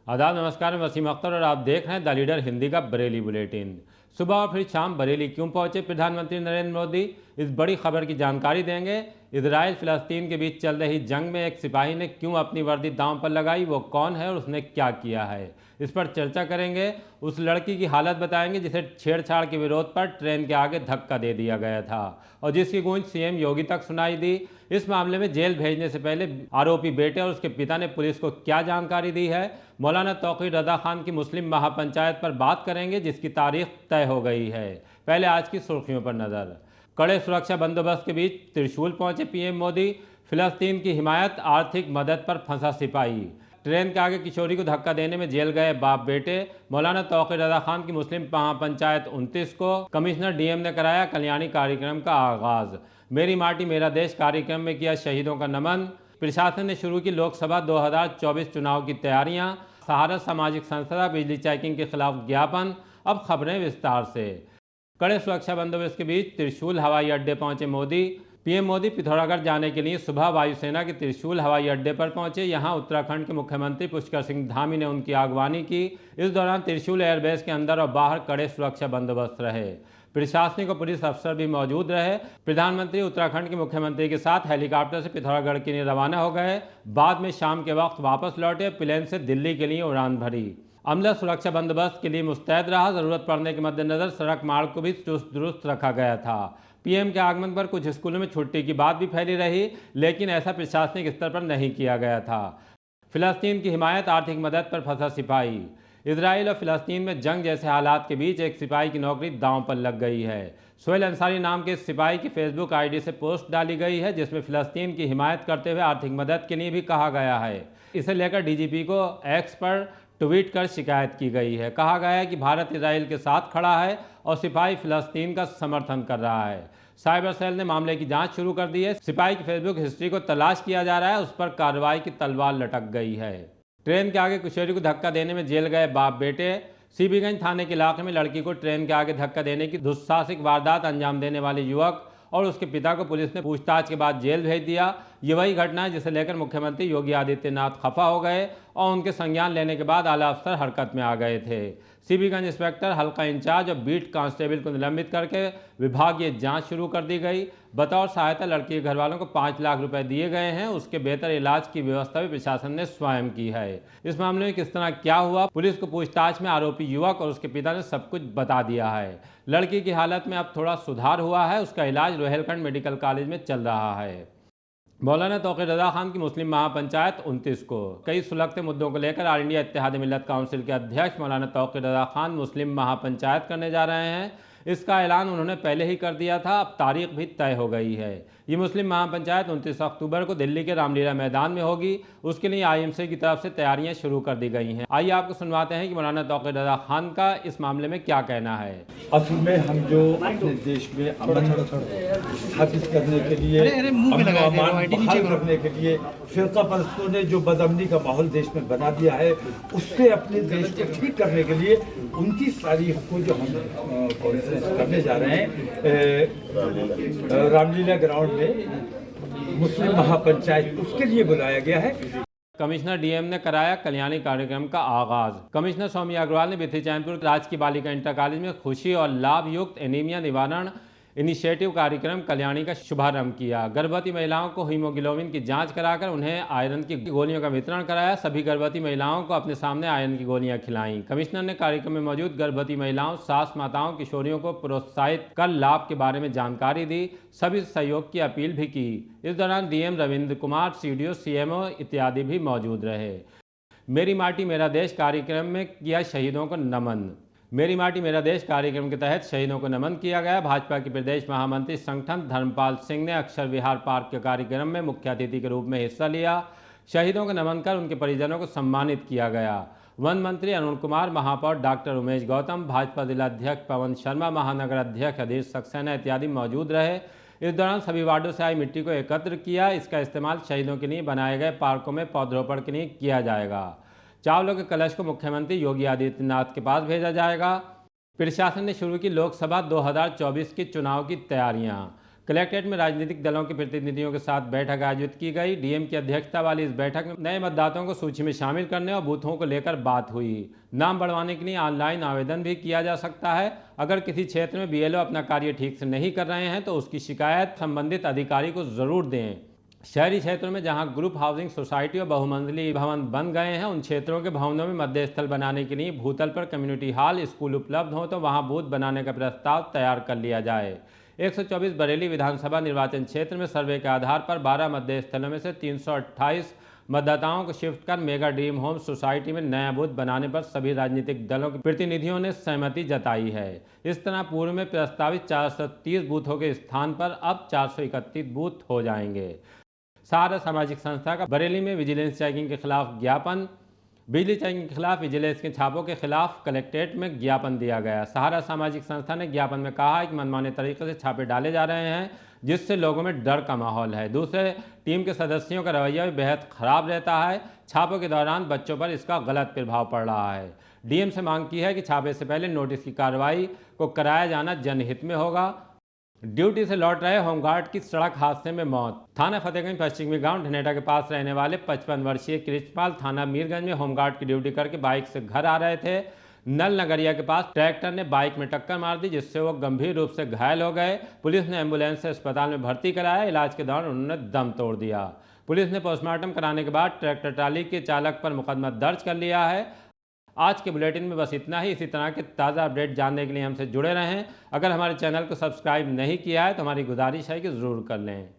आदाब, नमस्कार। मैं वसीम अख्तर और आप देख रहे हैं द लीडर हिंदी का बरेली बुलेटिन। सुबह और फिर शाम बरेली क्यों पहुंचे प्रधानमंत्री नरेंद्र मोदी, इस बड़ी खबर की जानकारी देंगे। इजराइल फिलिस्तीन के बीच चल रही जंग में एक सिपाही ने क्यों अपनी वर्दी दांव पर लगाई, वो कौन है और उसने क्या किया है, इस पर चर्चा करेंगे। उस लड़की की हालत बताएंगे जिसे छेड़छाड़ के विरोध पर ट्रेन के आगे धक्का दे दिया गया था और जिसकी गूंज सीएम योगी तक सुनाई दी। इस मामले में जेल भेजने से पहले आरोपी बेटे और उसके पिता ने पुलिस को क्या जानकारी दी है। मौलाना तौक़ीर रज़ा खान की मुस्लिम महापंचायत पर बात करेंगे जिसकी तारीख तय हो गई है। पहले आज की सुर्खियों पर नजर। कड़े सुरक्षा बंदोबस्त के बीच त्रिशूल पहुंचे पीएम मोदी। फिलिस्तीन की हिमायत, आर्थिक मदद पर फंसा सिपाही। ट्रेन के आगे किशोरी को धक्का देने में जेल गए बाप बेटे। मौलाना तौक़ीर रज़ा खान की मुस्लिम महापंचायत 29 को। कमिश्नर डीएम ने कराया कल्याणी कार्यक्रम का आगाज। मेरी माटी मेरा देश कार्यक्रम में किया शहीदों का नमन। प्रशासन ने शुरू की लोकसभा 2024 चुनाव की तैयारियां। सहारा सामाजिक संस्था बिजली चेकिंग के खिलाफ ज्ञापन। अब खबरें विस्तार से। कड़े सुरक्षा बंदोबस्त के बीच त्रिशूल हवाई अड्डे पहुंचे मोदी। पीएम मोदी पिथौरागढ़ जाने के लिए सुबह वायुसेना के त्रिशूल हवाई अड्डे पर पहुंचे। यहां उत्तराखंड के मुख्यमंत्री पुष्कर सिंह धामी ने उनकी अगवानी की। इस दौरान त्रिशूल एयरबेस के अंदर और बाहर कड़े सुरक्षा बंदोबस्त रहे। प्रशासनिक और पुलिस अफसर भी मौजूद रहे। प्रधानमंत्री उत्तराखंड के मुख्यमंत्री के साथ हेलीकॉप्टर से पिथौरागढ़ के लिए रवाना हो गए। बाद में शाम के वक्त वापस लौटे। प्लेन से दिल्ली के लिए उड़ान भरी। अमला सुरक्षा बंदोबस्त के लिए मुस्तैद रहा। जरूरत पड़ने के मद्देनजर सड़क मार्ग को भी चुस्त दुरुस्त रखा गया था। पीएम के आगमन पर कुछ स्कूलों में छुट्टी की बात भी फैली रही, लेकिन ऐसा प्रशासनिक स्तर पर नहीं किया गया था। फिलिस्तीन की हिमायत, आर्थिक मदद पर फंसा सिपाही। इजराइल और फिलिस्तीन में जंग जैसे हालात के बीच एक सिपाही की नौकरी दांव पर लग गई है। सोहेल अंसारी नाम के इस सिपाही की फेसबुक आईडी से पोस्ट डाली गई है जिसमें फिलिस्तीन की हिमायत करते हुए आर्थिक मदद के लिए भी कहा गया है। इसे लेकर डीजीपी को एक्स पर ट्वीट कर शिकायत की गई है। कहा गया है कि भारत इजराइल के साथ खड़ा है और सिपाही फिलिस्तीन का समर्थन कर रहा है। साइबर सेल ने मामले की जांच शुरू कर दी है। सिपाही की फेसबुक हिस्ट्री को तलाश किया जा रहा है, उस पर कार्रवाई की तलवार लटक गई है। ट्रेन के आगे किशोरी को धक्का देने में जेल गए बाप बेटे। सीबीगंज थाने के इलाके में लड़की को ट्रेन के आगे धक्का देने की दुस्साहसिक वारदात अंजाम देने वाले युवक और उसके पिता को पुलिस ने पूछताछ के बाद जेल भेज दिया। ये वही घटना है जिसे लेकर मुख्यमंत्री योगी आदित्यनाथ खफा हो गए और उनके संज्ञान लेने के बाद आला अफसर हरकत में आ गए थे। सीबीगंज इंस्पेक्टर, हल्का इंचार्ज और बीट कांस्टेबल को निलंबित करके विभागीय जांच शुरू कर दी गई। बतौर सहायता लड़की के घर वालों को 5 लाख रुपए दिए गए हैं। उसके बेहतर इलाज की व्यवस्था भी प्रशासन ने स्वयं की है। इस मामले में किस तरह क्या हुआ, पुलिस को पूछताछ में आरोपी युवक और उसके पिता ने सब कुछ बता दिया है। लड़की की हालत में अब थोड़ा सुधार हुआ है। उसका इलाज रोहेलखंड मेडिकल कॉलेज में चल रहा है। मौलाना तौक़ीर रज़ा खान की मुस्लिम महापंचायत 29 को। कई सुलगते मुद्दों को लेकर ऑल इंडिया इत्तेहाद मिल्लत काउंसिल के अध्यक्ष मौलाना तौक़ीर रज़ा खान मुस्लिम महापंचायत करने जा रहे हैं। इसका ऐलान उन्होंने पहले ही कर दिया था। अब तारीख भी तय हो गई है। ये मुस्लिम महापंचायत 29 अक्टूबर को दिल्ली के रामलीला मैदान में होगी। उसके लिए आईएमसी की तरफ से तैयारियां शुरू कर दी गई हैं। आइए आपको सुनवाते हैं कि मौलाना तौक़ीर रज़ा खान का इस मामले में क्या कहना है। असल में हम जो अपने देश में अमन स्थापित करने के लिए, बहाल करने के लिए फिरका परस्तों ने जो बदअमनी का माहौल देश में बना दिया है, उससे अपने देश को ठीक करने के लिए 29 तारीख को जो हम कॉन्फ्रेंस करने जा रहे हैं रामलीला ग्राउंड में मुस्लिम महापंचायत, उसके लिए बुलाया गया है। कमिश्नर डीएम ने कराया कल्याणी कार्यक्रम का आगाज। कमिश्नर सौम्या अग्रवाल ने बिथी चैनपुर राजकीय बालिका इंटर कॉलेज में खुशी और लाभ युक्त एनीमिया निवारण इनिशिएटिव कार्यक्रम कल्याणी का शुभारंभ किया। गर्भवती महिलाओं को हीमोग्लोबिन की जांच कराकर उन्हें आयरन की गोलियों का वितरण कराया। सभी गर्भवती महिलाओं को अपने सामने आयरन की गोलियां खिलाईं। कमिश्नर ने कार्यक्रम में मौजूद गर्भवती महिलाओं, सास माताओं, किशोरियों को प्रोत्साहित कर लाभ के बारे में जानकारी दी। सभी सहयोग की अपील भी की। इस दौरान DM Ravindra Kumar, CDO, CMO इत्यादि भी मौजूद रहे। मेरी माटी मेरा देश कार्यक्रम में किया शहीदों को नमन। मेरी माटी मेरा देश कार्यक्रम के तहत शहीदों को नमन किया गया। भाजपा के प्रदेश महामंत्री संगठन धर्मपाल सिंह ने अक्षर विहार पार्क के कार्यक्रम में मुख्य अतिथि के रूप में हिस्सा लिया। शहीदों को नमन कर उनके परिजनों को सम्मानित किया गया। वन मंत्री अरुण कुमार, महापौर डॉक्टर उमेश गौतम, भाजपा जिलाध्यक्ष पवन शर्मा, महानगर अध्यक्ष अधीर सक्सेना इत्यादि मौजूद रहे। इस दौरान सभी वार्डों से आई मिट्टी को एकत्र किया। इसका इस्तेमाल शहीदों के लिए बनाए गए पार्कों में पौधरोपण के लिए किया जाएगा। चावलों के कलश को मुख्यमंत्री योगी आदित्यनाथ के पास भेजा जाएगा। प्रशासन ने शुरू की लोकसभा 2024 के चुनाव की तैयारियां। कलेक्ट्रेट में राजनीतिक दलों के प्रतिनिधियों के साथ बैठक आयोजित की गई। डीएम की अध्यक्षता वाली इस बैठक में नए मतदाताओं को सूची में शामिल करने और बूथों को लेकर बात हुई। नाम बढ़वाने के लिए ऑनलाइन आवेदन भी किया जा सकता है। अगर किसी क्षेत्र में बीएलओ अपना कार्य ठीक से नहीं कर रहे हैं तो उसकी शिकायत संबंधित अधिकारी को जरूर दें। शहरी क्षेत्रों में जहां ग्रुप हाउसिंग सोसाइटी और बहुमंजिली भवन बन गए हैं, उन क्षेत्रों के भवनों में मध्य स्थल बनाने के लिए भूतल पर कम्युनिटी हॉल, स्कूल उपलब्ध हो तो वहां बूथ बनाने का प्रस्ताव तैयार कर लिया जाए। 124 बरेली विधानसभा निर्वाचन क्षेत्र में सर्वे के आधार पर 12 मध्य स्थलों में से 328 मतदाताओं को शिफ्ट कर मेगा ड्रीम होम सोसाइटी में नया बूथ बनाने पर सभी राजनीतिक दलों के प्रतिनिधियों ने सहमति जताई है। इस तरह पूर्व में प्रस्तावित 430 बूथों के स्थान पर अब 431 बूथ हो जाएंगे। सहारा सामाजिक संस्था का बरेली में विजिलेंस चेकिंग के खिलाफ ज्ञापन। बिजली चेकिंग के खिलाफ विजिलेंस के छापों के खिलाफ कलेक्ट्रेट में ज्ञापन दिया गया। सहारा सामाजिक संस्था ने ज्ञापन में कहा है कि मनमाने तरीके से छापे डाले जा रहे हैं, जिससे लोगों में डर का माहौल है। दूसरे टीम के सदस्यों का रवैया भी बेहद खराब रहता है। छापों के दौरान बच्चों पर इसका गलत प्रभाव पड़ रहा है। डीएम से मांग की है कि छापे से पहले नोटिस की कार्रवाई को कराया जाना जनहित में होगा। ड्यूटी से लौट रहे होमगार्ड की सड़क हादसे में मौत। थाना फतेहगंज पश्चिमी गांव ढनेटा के पास रहने वाले 55 वर्षीय कृष्णपाल थाना मीरगंज में होमगार्ड की ड्यूटी करके बाइक से घर आ रहे थे। नल नगरिया के पास ट्रैक्टर ने बाइक में टक्कर मार दी, जिससे वो गंभीर रूप से घायल हो गए। पुलिस ने एम्बुलेंस से अस्पताल में भर्ती कराया। इलाज के दौरान उन्होंने दम तोड़ दिया। पुलिस ने पोस्टमार्टम कराने के बाद ट्रैक्टर ट्राली के चालक पर मुकदमा दर्ज कर लिया है। आज के बुलेटिन में बस इतना ही। इसी तरह के ताज़ा अपडेट जानने के लिए हमसे जुड़े रहें। अगर हमारे चैनल को सब्सक्राइब नहीं किया है तो हमारी गुजारिश है कि ज़रूर कर लें।